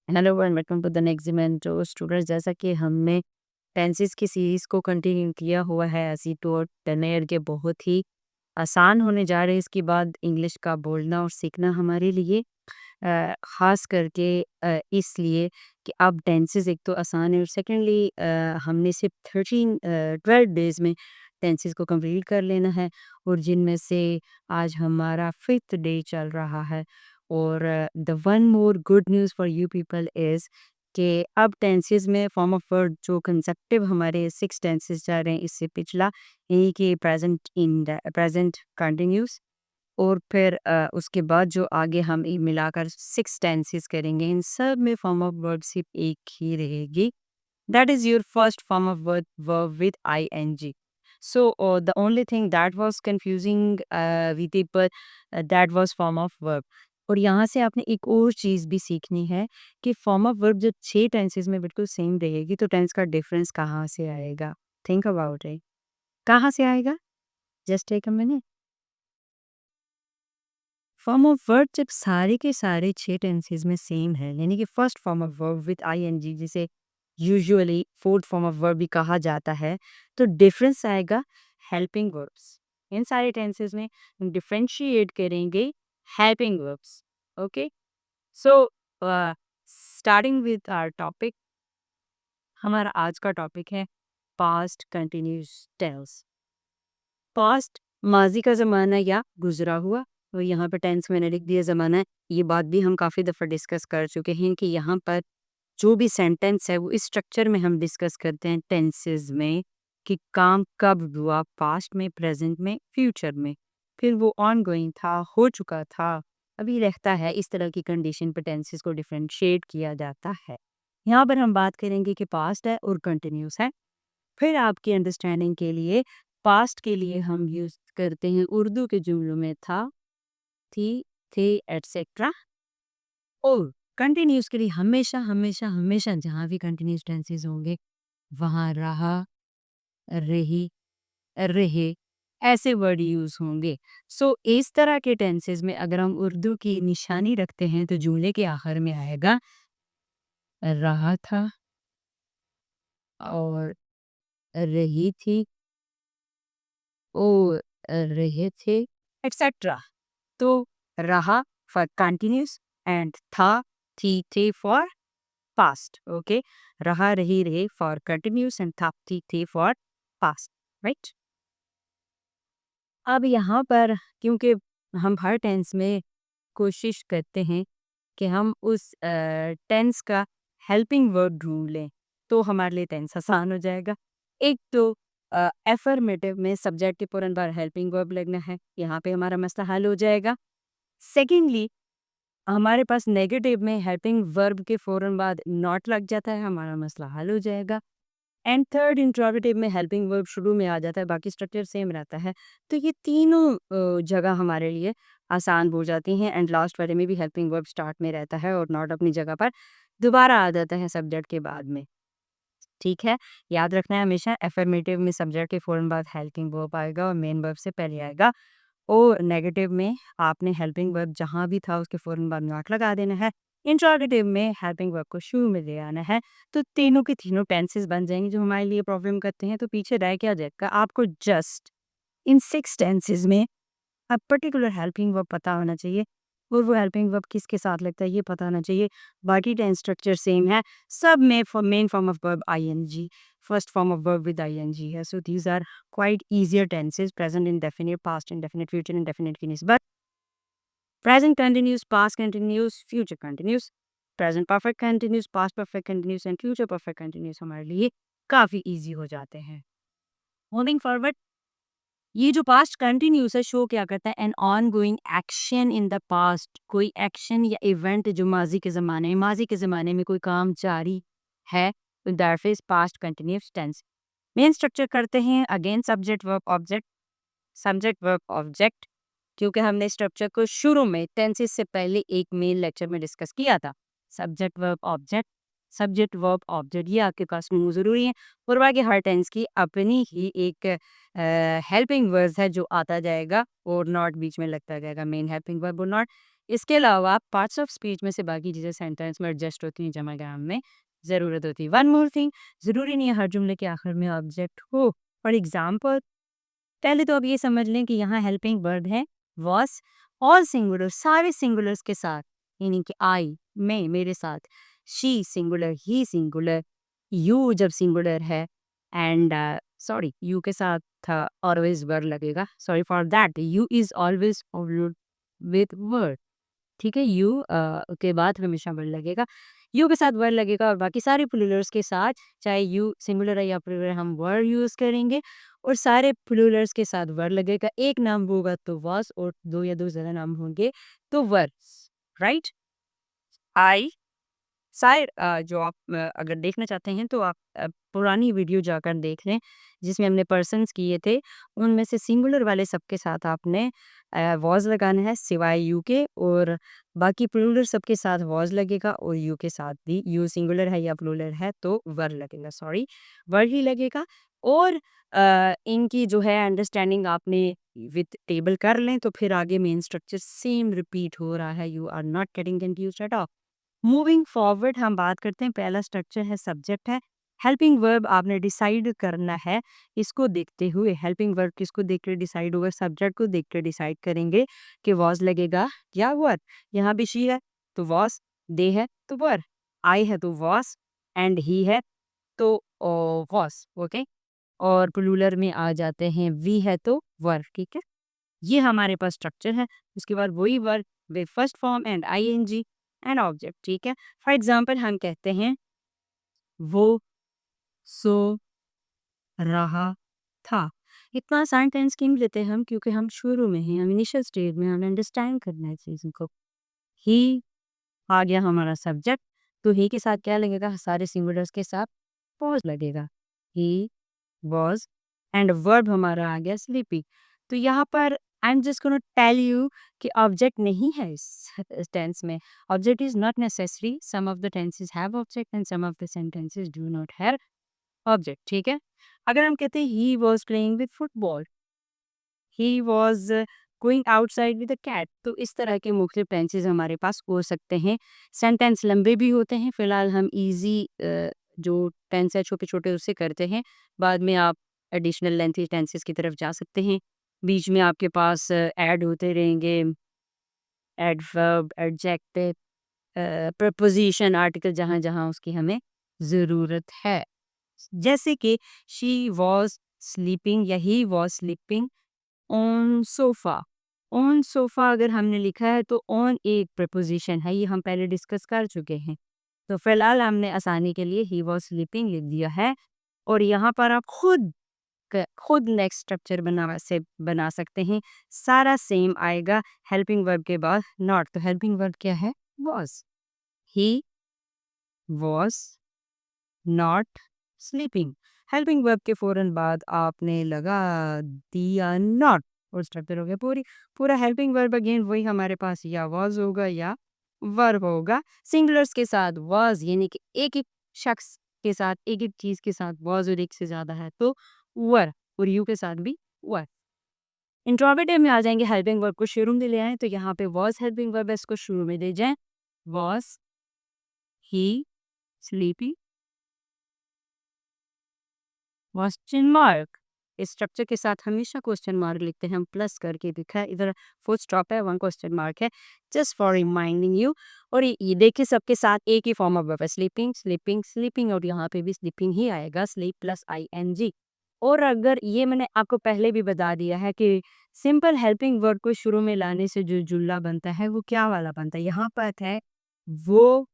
Hello and welcome to the next event. तो students, जैसा कि हमने टेंसेस की सीरीज़ को कंटिन्यू किया हुआ है एज़ टू टेन ईयर के बहुत ही आसान होने जा रहे हैं इसके बाद इंग्लिश का बोलना और सीखना हमारे लिए ख़ास करके इसलिए कि अब टेंसेस एक तो आसान है और सेकेंडली हमने सिर्फ 12 डेज़ में टेंसेस को कंप्लीट कर लेना है और जिनमें से आज हमारा फिफ्थ डे चल रहा है। और the one more good news for you people is कि अब टेंसेस में फॉर्म ऑफ वर्ड जो कंसेप्टिव हमारे 6 टेंसेस जा रहे हैं इससे पिछला यही कि प्रेजेंट कंटिन्यूस और फिर उसके बाद जो आगे हम ये मिलाकर 6 टेंसेस करेंगे, इन सब में फॉर्म ऑफ वर्ब सिर्फ एक ही रहेगी। That is your first form of verb with ING. So the only thing that was confusing we people, that was form of verb. और यहाँ से आपने एक और चीज़ भी सीखनी है कि फॉर्म ऑफ वर्ब जब 6 टेंसेस में बिल्कुल सेम रहेगी तो टेंस का डिफरेंस कहाँ से आएगा? Think about it. कहाँ से आएगा? Just take a minute. Form of verb जब सारे के सारे 6 टेंसेस में सेम है, यानी कि first form of verb with I N G जिसे usually fourth form of verb भी कहा जाता है, तो डिफरेंस आएगा हेल्पिंग वर्ब्स। इन सारे टेंसेस में हम डिफरेंशिएट करेंगे helping verbs. Okay, so starting with our topic, हमारा आज का टॉपिक है पास्ट कंटिन्यूस टेंस। पास्ट माजी का ज़माना या गुज़रा हुआ, तो यहाँ पर टेंस मैंने लिख दिया ज़माना है। ये बात भी हम काफ़ी दफ़ा डिस्कस कर चुके हैं कि यहाँ पर जो भी सेंटेंस है वो इस स्ट्रक्चर में हम डिस्कस करते हैं टेंसेस में कि काम कब हुआ, पास्ट में, प्रेजेंट में, फ्यूचर में, फिर वो ऑन गोइंग था, हो चुका था, अभी रहता है। इस तरह की कंडीशन पर टेंसेस को डिफरेंशिएट किया जाता है। यहाँ पर हम बात करेंगे कि पास्ट है और कंटिन्यूस है। फिर आपकी अंडरस्टैंडिंग के लिए पास्ट के लिए हम यूज करते हैं उर्दू के जुमलों में था, थी, थे, एटसेट्रा। और कंटिन्यूस के लिए हमेशा हमेशा हमेशा जहाँ भी कंटिन्यूस टेंसेस होंगे वहाँ रहा, रही, रहे, ऐसे वर्ड यूज होंगे। सो इस तरह के टेंसेस में अगर हम उर्दू की निशानी रखते हैं तो जुमले के आखिर में आएगा रहा था और रही थी और रहे थे, एटसेट्रा। तो रहा फॉर कंटिन्यूस एंड था, थी, थे फॉर पास्ट। ओके, रहा, रही, रहे फॉर कंटिन्यूस एंड था, थी, थे फॉर पास्ट। राइट। अब यहाँ पर क्योंकि हम हर टेंस में कोशिश करते हैं कि हम उस टेंस का हेल्पिंग वर्ब ढूंढ लें तो हमारे लिए टेंस आसान हो जाएगा। एक तो एफर्मेटिव में सब्जेक्ट के पूर्ण बार हेल्पिंग वर्ब लगना है, यहाँ पे हमारा मसला हल हो जाएगा। सेकेंडली, हमारे पास नेगेटिव में हेल्पिंग वर्ब के फ़ौरन बाद नॉट लग जाता है, हमारा मसला हल हो जाएगा। एंड थर्ड, इंट्रोगेटिव में हेल्पिंग वर्ब शुरू में आ जाता है, बाकी स्ट्रक्चर सेम रहता है। तो ये तीनों जगह हमारे लिए आसान हो जाती हैं। एंड लास्ट वाले में भी हेल्पिंग वर्ब स्टार्ट में रहता है और नॉट अपनी जगह पर दोबारा आ जाता है सब्जेक्ट के बाद में। ठीक है, याद रखना है हमेशा एफर्मेटिव में सब्जेक्ट के फ़ौरन बाद हेल्पिंग वर्ब आएगा और मेन वर्ब से पहले आएगा। और नेगेटिव में आपने हेल्पिंग वर्ब जहाँ भी था उसके फ़ौरन बाद नॉट लगा देना है। इंट्रोगेटिव में हेल्पिंग वर्ब को शुरू में ले आना है। तो तीनों के तीनों टेंसेस बन जाएंगे जो हमारे लिए प्रॉब्लम करते हैं। तो पीछे रह क्या जाएगा, आपको जस्ट इन 6 टेंसेस में अब पर्टिकुलर हेल्पिंग वर्ब पता होना चाहिए और वो हेल्पिंग वर्ब किसके साथ लगता है ये पता होना चाहिए। बाकी टेंस स्ट्रक्चर सेम है, सब में main form of verb I N G, first form of verb with I N G है। So these are quite easier tenses: present indefinite, past indefinite, future indefinite के निस्बत present continuous, past continuous, future continuous, present perfect continuous, past perfect continuous and future perfect continuous हमारे लिए काफ़ी easy हो जाते हैं। Moving forward, ये जो पास्ट कंटिन्यूस है शो क्या करता है, an on going action in the past. कोई एक्शन या इवेंट जो माजी के ज़माने में कोई काम जारी है, तो that is past continuous tense. Main structure करते हैं again subject verb object, subject verb object, क्योंकि हमने स्ट्रक्चर को शुरू में टेंसेस से पहले एक मेन लेक्चर में डिस्कस किया था। Subject verb object, subject verb object, ये आपके पास होना ज़रूरी है। और बाकी हर टेंस की अपनी ही एक हेल्पिंग वर्ब है जो आता जाएगा और नॉट बीच में लगता जाएगा, मेन हेल्पिंग वर्ब और नॉट। इसके अलावा पार्ट्स ऑफ स्पीच में से बाकी चीज़ें सेंटेंस में एडजस्ट होती हैं, जमा-ग्राम में ज़रूरत होती है। वन मोर थिंग, ज़रूरी नहीं है हर जुमले के आखिर में ऑब्जेक्ट हो। फॉर एग्ज़ाम्पल, पहले तो आप ये समझ लें कि यहाँ हेल्पिंग वर्ब है वाज़, ऑल सिंगुलर, सारे सिंगुलर्स के साथ, यानी कि आई, मैं, मेरे साथ, she singular, he singular, you जब सिंगुलर है, एंड सॉरी यू के साथ ऑलवेज वर्ब लगेगा, sorry for that, you is always with verb, ठीक है। यू के बाद हमेशा वर्ड लगेगा, यू के साथ वर्ड लगेगा, और बाकी सारे प्लूरल्स के साथ, चाहे यू सिंगुलर है या प्लूरल, हम वर्ड यूज़ करेंगे, और सारे प्लूरल्स के साथ वर्ड लगेगा। एक नाम होगा तो वाज, और दो या दो ज़्यादा नाम होंगे तो वर, राइट। आई शायद जो आप अगर देखना चाहते हैं तो आप पुरानी वीडियो जाकर देख लें, जिसमें हमने पर्सन्स किए थे। उनमें से सिंगुलर वाले सबके साथ आपने वॉज लगाना है सिवाय यू के, और बाकी प्लूरल सबके साथ वॉज लगेगा, और यू के साथ भी, यू सिंगुलर है या प्लूरल है तो वर लगेगा, सॉरी वर ही लगेगा। और इनकी जो है अंडरस्टैंडिंग आपने विद टेबल कर लें, तो फिर आगे मेन स्ट्रक्चर सेम रिपीट हो रहा है, you are not getting confused at all. Moving forward हम बात करते हैं, पहला स्ट्रक्चर है सब्जेक्ट है, हेल्पिंग वर्ब आपने डिसाइड करना है, इसको देखते हुए हेल्पिंग वर्ब किसको देख कर डिसाइड होगा, सब्जेक्ट को देख कर डिसाइड करेंगे कि वॉज लगेगा या वर। यहाँ भी शी है तो वॉज, दे है तो वर, आई है तो वॉज, एंड ही है तो वॉज, ओके। और प्लूरल में आ जाते हैं वी है तो वर, ठीक है। ये हमारे पास स्ट्रक्चर है। उसके बाद वही verb with first form and ING and object, ठीक है। फॉर एग्जांपल हम कहते हैं वो सो रहा था। इतना आसान टेंस क्यों लेते हैं हम, क्योंकि हम शुरू में हैं, हम इनिशियल स्टेज में, हमें अंडरस्टैंड करना है चीज़ों को। ही आ गया हमारा सब्जेक्ट, तो ही के साथ क्या लगेगा, सारे सिंगुलर्स के साथ पॉज लगेगा, ही वॉज, एंड वर्ब हमारा आ गया स्लीपी। तो यहाँ पर I am just gonna tell you कि ऑब्जेक्ट नहीं है इस टेंस में। Object is not necessary, some of the tenses have object and some of the sentences do not have object, ठीक है। अगर हम कहते हैं he was playing with football, he was going outside with a cat, तो इस तरह के मुख्तलिफ टेंसेस हमारे पास हो सकते हैं। सेंटेंस लंबे भी होते हैं, फिलहाल हम इजी जो टेंस है छोटे छोटे उससे करते हैं, बाद में आप एडिशनल लेंथी टेंसेस की तरफ जा सकते हैं। बीच में आपके पास ऐड होते रहेंगे एडवर्ब, एडजेक्टिव, प्रपोजिशन, आर्टिकल, जहाँ जहाँ उसकी हमें ज़रूरत है। जैसे कि शी वॉज स्लीपिंग या he was sleeping on sofa. On sofa अगर हमने लिखा है तो ऑन एक प्रपोजिशन है, ये हम पहले डिस्कस कर चुके हैं। तो फिलहाल हमने आसानी के लिए ही वॉज स्लीपिंग लिख दिया है, और यहाँ पर आप खुद नेक्स्ट स्ट्रक्चर बना सकते हैं। सारा सेम आएगा हेल्पिंग वर्ब के बाद नॉट, तो हेल्पिंग वर्ब क्या है, was. He was not sleeping. Helping verb के फौरन बाद आपने लगा दिया नॉट, और स्ट्रक्चर हो गया पूरा हेल्पिंग वर्ब। अगेन वही हमारे पास या वॉज होगा या वर्ब होगा, सिंगुलर्स के साथ वॉज, यानी कि एक एक शख्स के साथ, एक एक चीज के साथ वॉज, और एक से ज्यादा है तो वर, और यू के साथ भी वर। इंट्रोगेटिव में आ जाएंगे, हेल्पिंग वर्ब को शुरू में ले आए, तो यहाँ पे वॉज हेल्पिंग वर्ब है, इसको शुरू में दे जाए, was he sleepy, question mark. इस स्ट्रक्चर के साथ हमेशा क्वेश्चन मार्क लिखते हैं, हम प्लस करके लिखा है, इधर फुल स्टॉप है, वन क्वेश्चन मार्क है, जस्ट फॉर रिमाइंडिंग यू। और ये देखिए सबके साथ एक ही फॉर्म ऑफ वर्ब है, स्लीपिंग स्लीपिंग स्लीपिंग, और यहाँ पे भी स्लीपिंग ही आएगा, स्लीप प्लस ING। और अगर ये मैंने आपको पहले भी बता दिया है कि सिंपल हेल्पिंग वर्ड को शुरू में लाने से जो जुमला बनता है वो क्या वाला बनता है, यहाँ पर है वो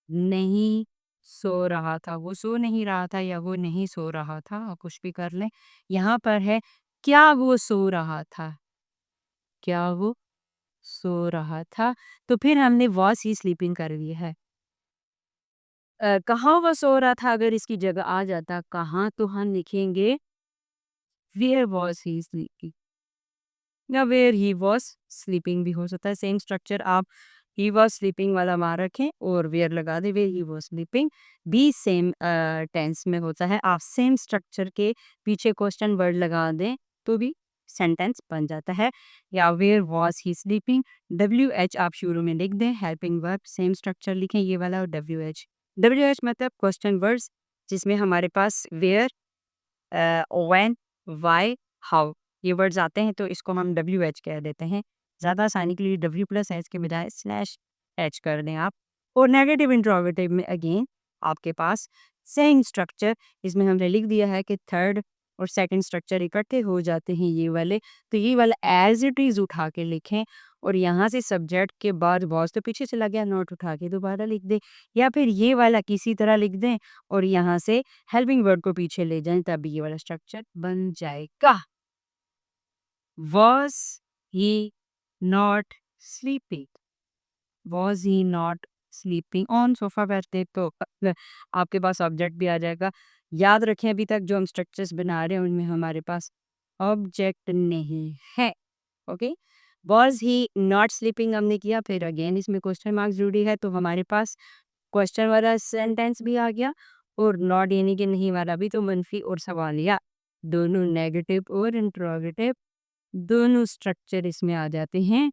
नहीं सो रहा था, वो सो नहीं रहा था या वो नहीं सो रहा था, आप कुछ भी कर लें। यहाँ पर है क्या वो सो रहा था, क्या वो सो रहा था, तो फिर हमने वॉज ही स्लीपिंग कर लिया है। कहाँ वो सो रहा था अगर इसकी जगह आ जाता कहाँ, तो हम लिखेंगे वेयर वॉज ही स्लीपिंग, या वेयर ही वॉज स्लीपिंग भी हो सकता है। सेम स्ट्रक्चर आप ही वॉज स्लीपिंग वाला मार रखें और वेयर लगा दे, वेयर ही वॉज स्लीपिंग भी सेम टेंस में होता है। आप सेम स्ट्रक्चर के पीछे क्वेश्चन वर्ड लगा दें तो भी सेंटेंस बन जाता है। या where was he sleeping, WH आप शुरू में लिख दें, हेल्पिंग वर्ब सेम स्ट्रक्चर लिखें ये वाला, और WH मतलब क्वेश्चन वर्ड्स, जिसमें हमारे पास वेयर, व्हेन, व्हाई, हाउ ये वर्ड्स आते हैं, तो इसको हम WH कह देते हैं। ज़्यादा आसानी के लिए W+H के बजाय /H कर दें आप। और नेगेटिव इंट्रोगेटिव में अगेन आपके पास सेम स्ट्रक्चर, इसमें हमने लिख दिया है कि थर्ड और सेकंड स्ट्रक्चर इकट्ठे हो जाते हैं ये वाले, तो ये वाला एज इट इज़ उठा के लिखें, और यहाँ से सब्जेक्ट के बाद वॉज तो पीछे चला गया, नोट उठा के दोबारा लिख दें, या फिर ये वाला किसी तरह लिख दें और यहाँ से हेल्पिंग वर्ड को पीछे ले जाएं, तब ये वाला स्ट्रक्चर बन जाएगा। Was he not sleeping, was he not sleeping on sofa बैठते तो आपके पास ऑब्जेक्ट भी आ जाएगा। याद रखें अभी तक जो हम स्ट्रक्चर्स बना रहे हैं उनमें हमारे पास ऑब्जेक्ट नहीं है। Okay, was he not sleeping हमने किया, फिर अगेन इसमें क्वेश्चन मार्क जरूरी है, तो हमारे पास क्वेश्चन वाला सेंटेंस भी आ गया, और नॉट यानी कि नहीं वाला भी, तो मनफी और सवालिया दोनों, नेगेटिव और इंट्रोगेटिव दोनों स्ट्रक्चर इसमें आ जाते हैं।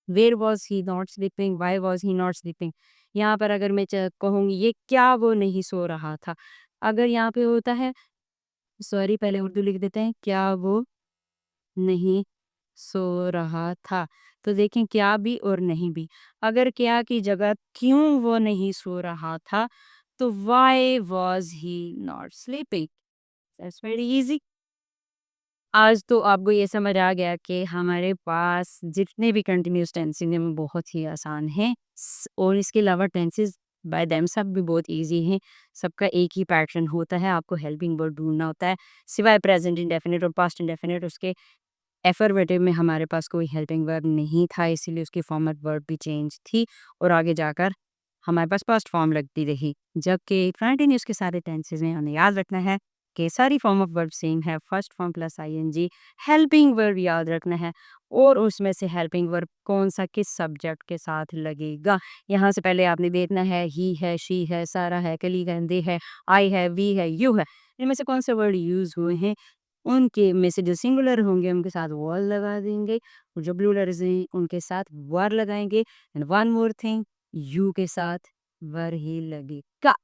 Where was he not sleeping, why was he not sleeping, यहाँ पर अगर मैं कहूँगी ये क्या वो नहीं सो रहा था, अगर यहाँ पे होता है, सॉरी पहले उर्दू लिख देते हैं, क्या वो नहीं सो रहा था, तो देखें क्या भी और नहीं भी, अगर क्या की जगह क्यों वो नहीं सो रहा था, तो Y was he not sleeping. That's very easy. आज तो आपको ये समझ आ गया कि हमारे पास जितने भी कंटिन्यूस टेंसेस हैं वो बहुत ही आसान हैं, और इसके अलावा टेंसेस बाय देमसेल्फ भी बहुत इजी हैं। सबका एक ही पैटर्न होता है, आपको हेल्पिंग वर्ड ढूंढना होता है, सिवाय प्रेजेंट इंडेफिनिट और पास्ट इंडेफिनिट, उसके एफर्मेटिव में हमारे पास कोई हेल्पिंग वर्ब नहीं था, इसीलिए उसकी फॉर्मेट वर्ब भी चेंज थी, और आगे जाकर हमारे पास पास्ट फॉर्म लगती रही। जबकि कंटिन्यूस के सारे टेंसेस में हमें याद रखना है कि सारी फॉर्म ऑफ वर्ब सेम है, first form plus ING, helping verb याद रखना है, और उसमें से हेल्पिंग वर्ब कौन सा किस सब्जेक्ट के साथ लगेगा। यहाँ से पहले आपने देखना है ही है, शी है, सारा है, कली है, दे है, आई है, वी है, यू है, इनमें से कौन से वर्ड यूज हुए हैं, उनके में से जो सिंगुलर होंगे उनके साथ वर लगा देंगे, और जो प्लूरल्स हैं उनके साथ वर लगाएंगे, and one more thing, you के साथ वर ही लगेगा।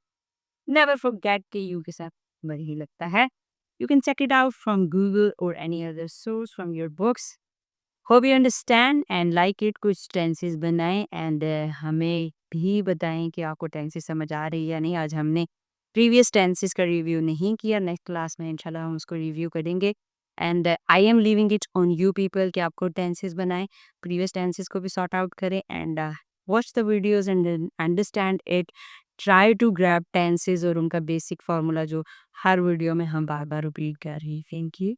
नेवर फॉरगेट के यू के साथ वर ही लगता है। You can check it out from Google और any other source from your books. Hope you understand and like it. कुछ टेंसेस बनाएं एंड हमें भी बताएं कि आपको टेंसेस समझ आ रही है या नहीं। आज हमने प्रीवियस टेंसेस का रिव्यू नहीं किया, नेक्स्ट क्लास में इंशाल्लाह हम उसको रिव्यू करेंगे। And I am leaving it on you people कि आपको टेंसेस बनाएं, प्रीवियस टेंसेस को भी सॉर्ट आउट करें, and watch the videos and understand it. Try to grab tenses और उनका बेसिक फार्मूला जो हर वीडियो में हम बार बार रिपीट कर रहे हैं। Thank you.